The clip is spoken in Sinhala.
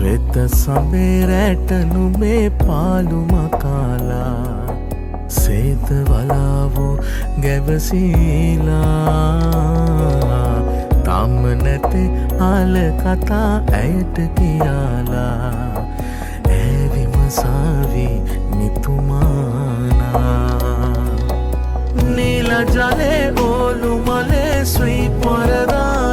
ශ්වෙත සමේරැට නුඹේ පාළුම කාලා සේත වලාවෝ ගැවසීලා තම නැති ආල කතා ඇයට කියාලා ඇවිම සාවි නිතුමානා නීල ජලේ ඕලු මලේ ස්වීප් වරදා